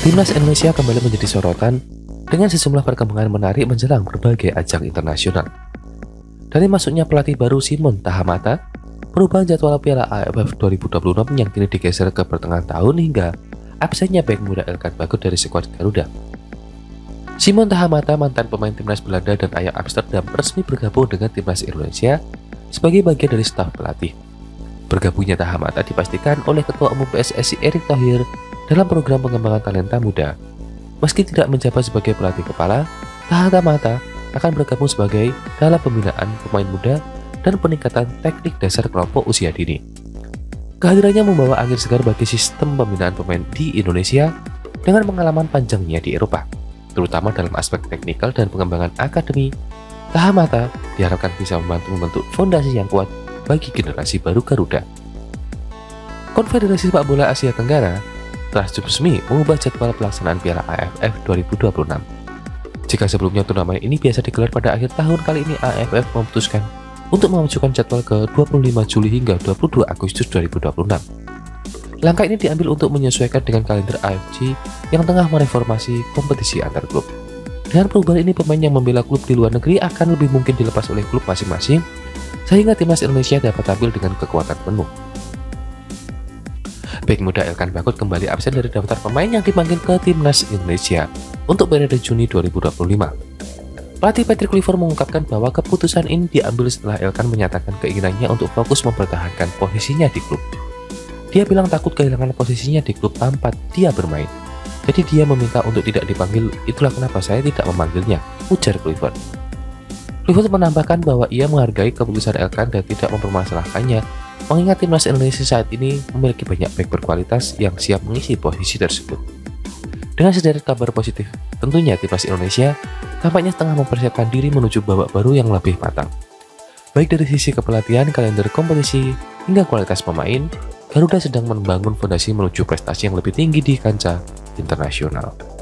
Timnas Indonesia kembali menjadi sorotan dengan sejumlah perkembangan menarik menjelang berbagai ajang internasional. Dari masuknya pelatih baru Shimon Tahamata, perubahan jadwal Piala AFF 2026 yang kini digeser ke pertengahan tahun, hingga absennya bek muda Elkan Bagot dari skuad Garuda. Shimon Tahamata, mantan pemain timnas Belanda dan Ajax Amsterdam, resmi bergabung dengan timnas Indonesia sebagai bagian dari staf pelatih. Bergabungnya Tahamata dipastikan oleh Ketua Umum PSSI Erick Thohir dalam program pengembangan talenta muda. Meski tidak menjabat sebagai pelatih kepala, Tahamata akan bergabung sebagai dalam pembinaan pemain muda dan peningkatan teknik dasar kelompok usia dini. Kehadirannya membawa angin segar bagi sistem pembinaan pemain di Indonesia dengan pengalaman panjangnya di Eropa, terutama dalam aspek teknikal dan pengembangan akademi. Tahamata diharapkan bisa membantu membentuk fondasi yang kuat bagi generasi baru Garuda. Konfederasi Sepak Bola Asia Tenggara telah resmi mengubah jadwal pelaksanaan Piala AFF 2026. Jika sebelumnya turnamen ini biasa digelar pada akhir tahun, kali ini AFF memutuskan untuk memajukan jadwal ke 25 Juli hingga 22 Agustus 2026. Langkah ini diambil untuk menyesuaikan dengan kalender AFC yang tengah mereformasi kompetisi antar klub. Dengan perubahan ini, pemain yang membela klub di luar negeri akan lebih mungkin dilepas oleh klub masing-masing, sehingga timnas Indonesia dapat tampil dengan kekuatan penuh. Bek muda Elkan Bagot kembali absen dari daftar pemain yang dipanggil ke timnas Indonesia untuk periode Juni 2025. Pelatih Patrick Kluivert mengungkapkan bahwa keputusan ini diambil setelah Elkan menyatakan keinginannya untuk fokus mempertahankan posisinya di klub. Dia bilang takut kehilangan posisinya di klub tanpa dia bermain. Jadi dia meminta untuk tidak dipanggil, itulah kenapa saya tidak memanggilnya, ujar Kluivert. Kluivert menambahkan bahwa ia menghargai keputusan Elkan dan tidak mempermasalahkannya, mengingat timnas Indonesia saat ini memiliki banyak bek berkualitas yang siap mengisi posisi tersebut. Dengan sederet kabar positif, tentunya timnas Indonesia tampaknya tengah mempersiapkan diri menuju babak baru yang lebih matang. Baik dari sisi kepelatihan, kalender kompetisi, hingga kualitas pemain, Garuda sedang membangun fondasi menuju prestasi yang lebih tinggi di kancah internasional.